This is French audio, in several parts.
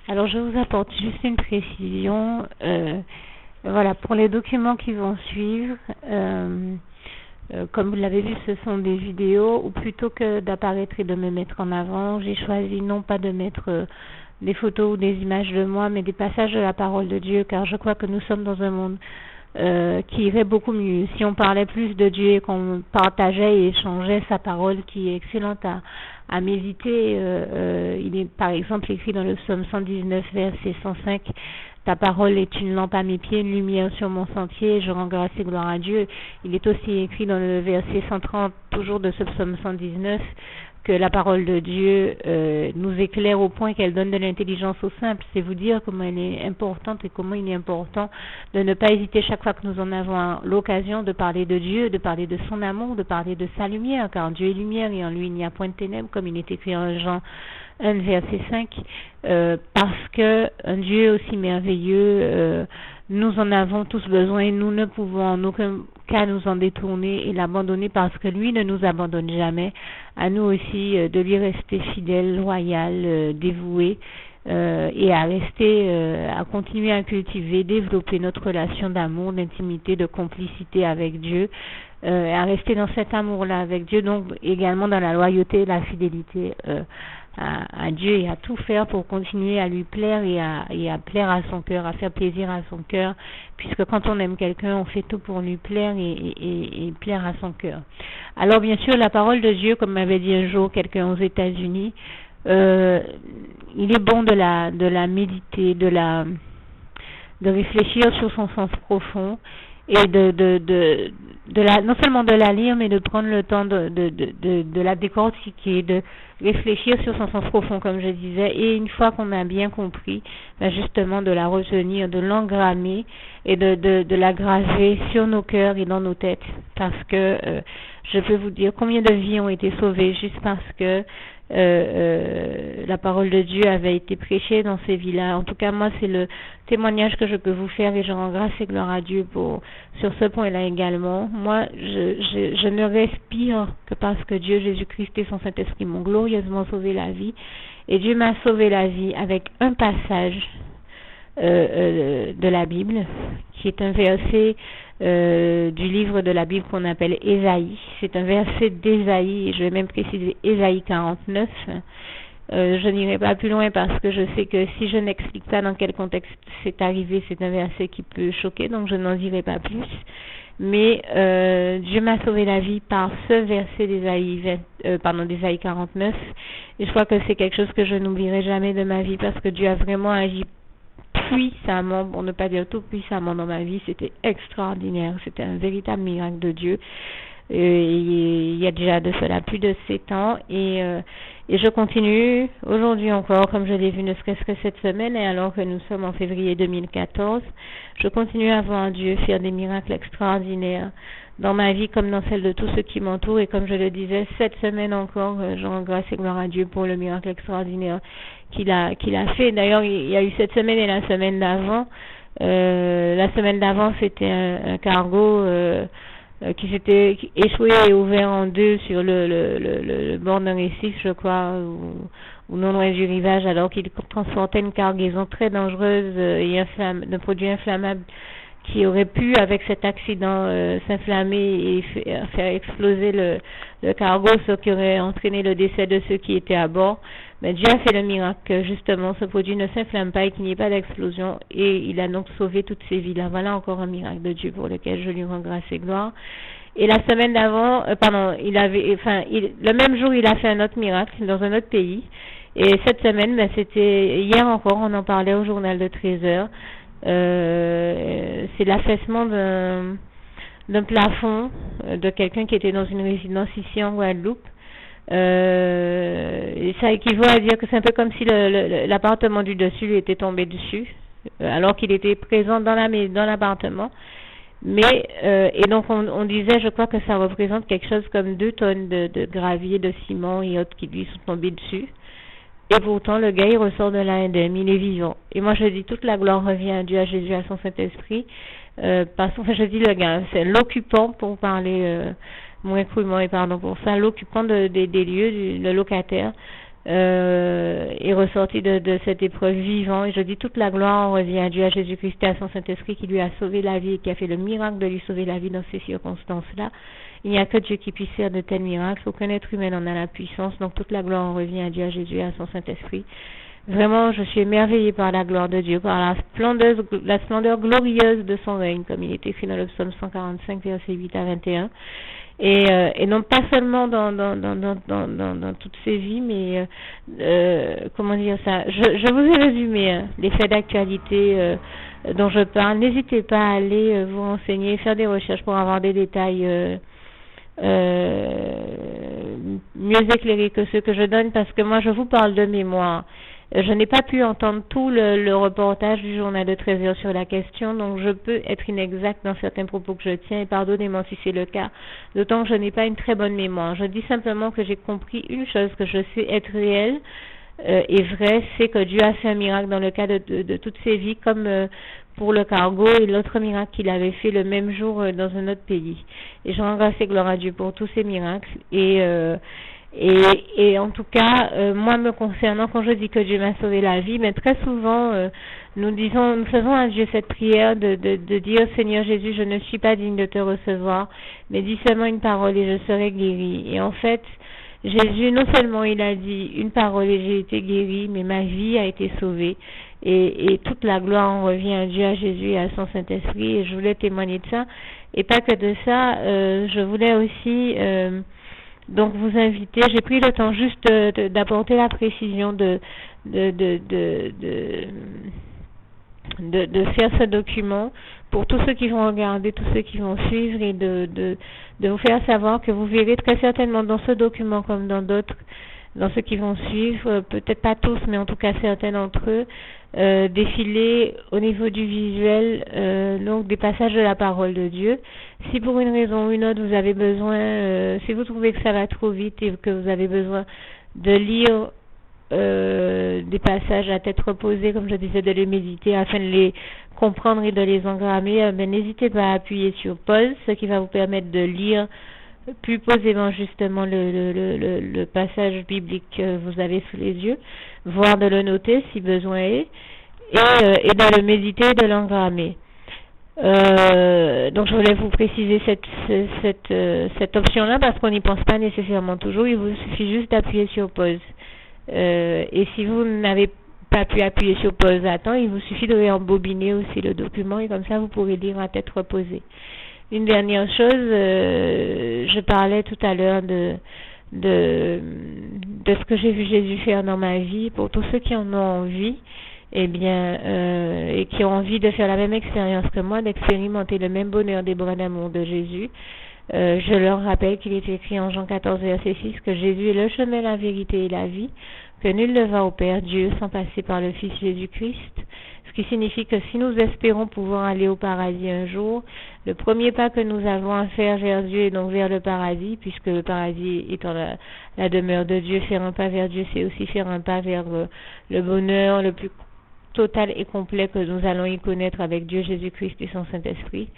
Alors, je vous apporte juste une précision. Voilà, pour les documents qui vont suivre, comme vous l'avez vu, ce sont des vidéos, où plutôt que d'apparaître et de me mettre en avant, j'ai choisi non pas de mettre des photos ou des images de moi, mais des passages de la parole de Dieu, car je crois que nous sommes dans un monde qui irait beaucoup mieux si on parlait plus de Dieu et qu'on partageait et échangeait sa parole qui est excellente à méditer. Il est par exemple écrit dans le psaume 119 verset 105: ta parole est une lampe à mes pieds, une lumière sur mon sentier, je rends grâce et gloire à Dieu. Il est aussi écrit dans le verset 130, toujours de ce psaume 119, que la parole de Dieu nous éclaire au point qu'elle donne de l'intelligence aux simples. C'est vous dire comment elle est importante et comment il est important de ne pas hésiter chaque fois que nous en avons l'occasion de parler de Dieu, de parler de son amour, de parler de sa lumière, car Dieu est lumière et en lui il n'y a point de ténèbres, comme il est écrit en Jean 1 verset 5, parce que un Dieu aussi merveilleux, nous en avons tous besoin et nous ne pouvons en aucun cas nous en détourner et l'abandonner, parce que lui ne nous abandonne jamais. À nous aussi de lui rester fidèles, loyal, dévoués, et à rester, à continuer à cultiver, développer notre relation d'amour, d'intimité, de complicité avec Dieu, à rester dans cet amour-là avec Dieu, donc également dans la loyauté et la fidélité à Dieu, et à tout faire pour continuer à lui plaire et à plaire à son cœur, à faire plaisir à son cœur, puisque quand on aime quelqu'un, on fait tout pour lui plaire et plaire à son cœur. Alors bien sûr, la parole de Dieu, comme m'avait dit un jour quelqu'un aux États-Unis, il est bon de la méditer, de réfléchir sur son sens profond, et non seulement de la lire, mais de prendre le temps de la décortiquer, de réfléchir sur son sens profond, comme je disais, et une fois qu'on a bien compris, justement de la retenir, de l'engrammer et de la graver sur nos cœurs et dans nos têtes, parce que je peux vous dire combien de vies ont été sauvées juste parce que la parole de Dieu avait été prêchée dans ces vies-là. En tout cas, moi, c'est le témoignage que je peux vous faire, et je rends grâce et gloire à Dieu sur ce point-là également. Moi, je ne respire que parce que Dieu, Jésus-Christ et son Saint-Esprit m'ont glorieusement sauvé la vie. Et Dieu m'a sauvé la vie avec un passage de la Bible, qui est un verset du livre de la Bible qu'on appelle Ésaïe. C'est un verset d'Ésaïe, et je vais même préciser Ésaïe 49. Je n'irai pas plus loin parce que je sais que si je n'explique pas dans quel contexte c'est arrivé, c'est un verset qui peut choquer, donc je n'en dirai pas plus. Mais Dieu m'a sauvé la vie par ce verset d'Ésaïe 49, et je crois que c'est quelque chose que je n'oublierai jamais de ma vie, parce que Dieu a vraiment agi puissamment, pour ne pas dire tout puissamment dans ma vie. C'était extraordinaire, c'était un véritable miracle de Dieu. Il y a déjà de cela plus de 7 ans, et je continue aujourd'hui encore, comme je l'ai vu ne serait-ce que cette semaine, et alors que nous sommes en février 2014, je continue à voir Dieu faire des miracles extraordinaires dans ma vie comme dans celle de tous ceux qui m'entourent. Et comme je le disais, cette semaine encore, je rends grâce et gloire à Dieu pour le miracle extraordinaire qu'il a fait. D'ailleurs, il y a eu cette semaine et la semaine d'avant. La semaine d'avant, c'était un cargo qui s'était échoué et ouvert en deux sur le bord d'un récif, je crois, ou non loin du rivage, alors qu'il transportait une cargaison très dangereuse et de produits inflammables qui aurait pu, avec cet accident, s'inflammer et faire exploser le cargo, ce qui aurait entraîné le décès de ceux qui étaient à bord. Mais Dieu a fait le miracle que justement ce produit ne s'inflamme pas et qu'il n'y ait pas d'explosion, et il a donc sauvé toutes ces vies-là. Voilà encore un miracle de Dieu pour lequel je lui rends grâce et gloire. Et la semaine d'avant, le même jour, il a fait un autre miracle dans un autre pays. Et cette semaine, c'était hier encore, on en parlait au journal de 13h. C'est l'affaissement d'un plafond de quelqu'un qui était dans une résidence ici en Guadeloupe. Et ça équivaut à dire que c'est un peu comme si l'appartement du dessus lui était tombé dessus, alors qu'il était présent dans l'appartement. Mais et donc on disait, je crois que ça représente quelque chose comme 2 tonnes de gravier, de ciment et autres qui lui sont tombés dessus. Et pourtant, le gars, il ressort de là indemne, il est vivant. Et moi, je dis, toute la gloire revient à Dieu, à Jésus, à son Saint-Esprit. Je dis le gars, c'est l'occupant, pour parler moins crûment, et pardon pour ça, l'occupant des lieux, le locataire, est ressorti de cette épreuve vivant. Et je dis toute la gloire revient à Dieu, à Jésus-Christ et à son Saint-Esprit qui lui a sauvé la vie et qui a fait le miracle de lui sauver la vie dans ces circonstances-là. Il n'y a que Dieu qui puisse faire de tels miracles. Aucun être humain n'en a la puissance. Donc toute la gloire revient à Dieu, à Jésus et à son Saint-Esprit. Vraiment, je suis émerveillée par la gloire de Dieu, par la splendeur glorieuse de son règne, comme il est écrit dans le psaume 145, versets 8 à 21. Et non pas seulement dans toutes ces vies, mais comment dire ça, je vous ai résumé les faits d'actualité dont je parle. N'hésitez pas à aller vous renseigner, faire des recherches pour avoir des détails mieux éclairés que ceux que je donne, parce que moi je vous parle de mémoire. Je n'ai pas pu entendre tout le reportage du journal de 13 heures sur la question, donc je peux être inexact dans certains propos que je tiens, et pardonnez-moi si c'est le cas, d'autant que je n'ai pas une très bonne mémoire. Je dis simplement que j'ai compris une chose que je sais être réelle et vraie, c'est que Dieu a fait un miracle dans le cas de toutes ces vies, comme pour le cargo et l'autre miracle qu'il avait fait le même jour dans un autre pays. Et je rends grâce et gloire à Dieu pour tous ces miracles. Et en tout cas, moi me concernant, quand je dis que Dieu m'a sauvé la vie, mais très souvent nous faisons à Dieu cette prière de dire Seigneur Jésus, je ne suis pas digne de te recevoir, mais dis seulement une parole et je serai guéri. Et en fait, Jésus, non seulement il a dit une parole et j'ai été guéri, mais ma vie a été sauvée. Et toute la gloire en revient à Dieu, à Jésus et à son Saint-Esprit. Et je voulais témoigner de ça. Et pas que de ça, je voulais aussi donc vous inviter. J'ai pris le temps juste d'apporter la précision de faire ce document pour tous ceux qui vont regarder, tous ceux qui vont suivre, et de vous faire savoir que vous verrez très certainement dans ce document comme dans d'autres, dans ceux qui vont suivre, peut-être pas tous, mais en tout cas certains d'entre eux, défiler au niveau du visuel donc des passages de la parole de Dieu. Si pour une raison ou une autre vous avez besoin, si vous trouvez que ça va trop vite et que vous avez besoin de lire des passages à tête reposée, comme je disais, de les méditer afin de les comprendre et de les engrammer, n'hésitez pas à appuyer sur pause, ce qui va vous permettre de lire plus posément justement le passage biblique que vous avez sous les yeux, voire de le noter si besoin est, et de le méditer et de l'engrammer. Donc je voulais vous préciser cette option-là parce qu'on n'y pense pas nécessairement toujours. Il vous suffit juste d'appuyer sur pause. Et si vous n'avez pas pu appuyer sur pause à temps, il vous suffit de rembobiner aussi le document et comme ça vous pourrez lire à tête reposée. Une dernière chose, je parlais tout à l'heure de ce que j'ai vu Jésus faire dans ma vie. Pour tous ceux qui en ont envie, et qui ont envie de faire la même expérience que moi, d'expérimenter le même bonheur des bras d'amour de Jésus, je leur rappelle qu'il est écrit en Jean 14, verset 6 que Jésus est le chemin, la vérité et la vie, que nul ne va au Père Dieu sans passer par le Fils Jésus-Christ. Ce qui signifie que si nous espérons pouvoir aller au paradis un jour, le premier pas que nous avons à faire vers Dieu est donc vers le paradis, puisque le paradis étant la demeure de Dieu, faire un pas vers Dieu, c'est aussi faire un pas vers le bonheur le plus total et complet que nous allons y connaître avec Dieu Jésus-Christ et son Saint-Esprit.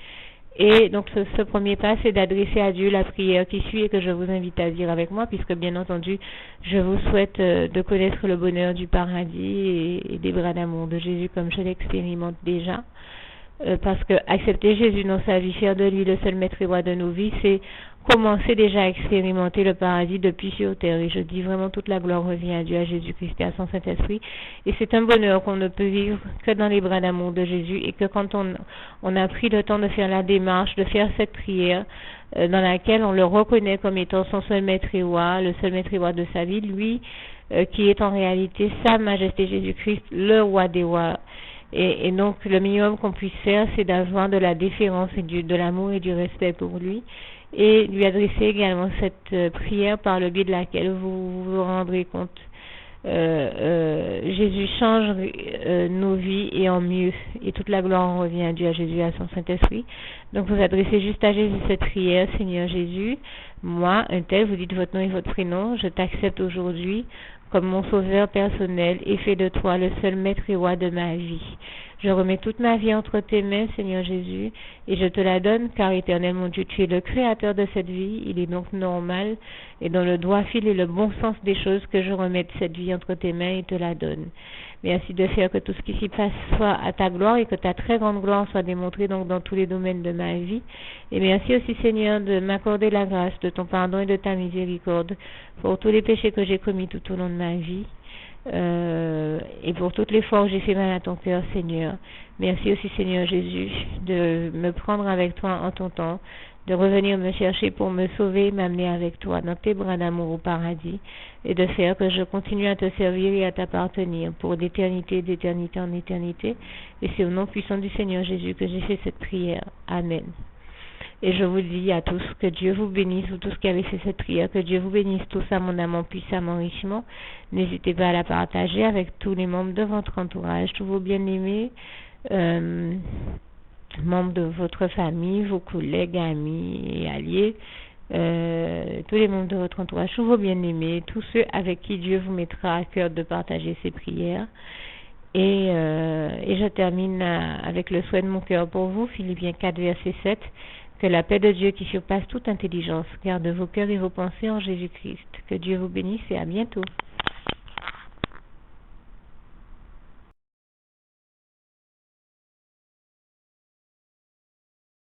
Et donc ce premier pas, c'est d'adresser à Dieu la prière qui suit et que je vous invite à dire avec moi, puisque bien entendu, je vous souhaite de connaître le bonheur du paradis et des bras d'amour de Jésus comme je l'expérimente déjà. Parce que accepter Jésus dans sa vie, faire de lui le seul maître et roi de nos vies, c'est commencer déjà à expérimenter le paradis depuis sur terre. Et je dis vraiment toute la gloire revient à Dieu, à Jésus-Christ et à son Saint-Esprit. Et c'est un bonheur qu'on ne peut vivre que dans les bras d'amour de Jésus, et que quand on a pris le temps de faire la démarche, de faire cette prière, dans laquelle on le reconnaît comme étant son seul maître et roi, le seul maître et roi de sa vie, lui qui est en réalité sa majesté Jésus-Christ, le roi des rois. Et donc le minimum qu'on puisse faire, c'est d'avoir de la déférence et de l'amour et du respect pour lui, et lui adresser également cette prière par le biais de laquelle vous vous rendrez compte. Jésus change nos vies et en mieux, et toute la gloire en revient à Dieu, à Jésus et à son Saint-Esprit. Donc vous adressez juste à Jésus cette prière: Seigneur Jésus, moi, un tel, vous dites votre nom et votre prénom, je t'accepte aujourd'hui comme mon sauveur personnel et fais de toi le seul maître et roi de ma vie. Je remets toute ma vie entre tes mains, Seigneur Jésus, et je te la donne, car Éternel mon Dieu, tu es le créateur de cette vie. Il est donc normal et dans le droit fil et le bon sens des choses que je remette cette vie entre tes mains et te la donne. Merci de faire que tout ce qui s'y passe soit à ta gloire et que ta très grande gloire soit démontrée donc dans tous les domaines de ma vie. Et merci aussi, Seigneur, de m'accorder la grâce de ton pardon et de ta miséricorde pour tous les péchés que j'ai commis tout au long de ma vie. Et pour toutes les fois où j'ai fait mal à ton cœur, Seigneur. Merci aussi, Seigneur Jésus, de me prendre avec toi en ton temps, de revenir me chercher pour me sauver, m'amener avec toi dans tes bras d'amour au paradis, et de faire que je continue à te servir et à t'appartenir pour d'éternité en éternité. Et c'est au nom puissant du Seigneur Jésus que j'ai fait cette prière. Amen. Et je vous dis à tous que Dieu vous bénisse, vous tous qui avez fait cette prière, que Dieu vous bénisse tous abondamment, puissamment, richement. N'hésitez pas à la partager avec tous les membres de votre entourage, tous vos bien-aimés, membres de votre famille, vos collègues, amis et alliés, tous les membres de votre entourage, tous vos bien-aimés, tous ceux avec qui Dieu vous mettra à cœur de partager ces prières. Et je termine avec le souhait de mon cœur pour vous, Philippiens 4, verset 7. Que la paix de Dieu qui surpasse toute intelligence garde vos cœurs et vos pensées en Jésus-Christ. Que Dieu vous bénisse et à bientôt.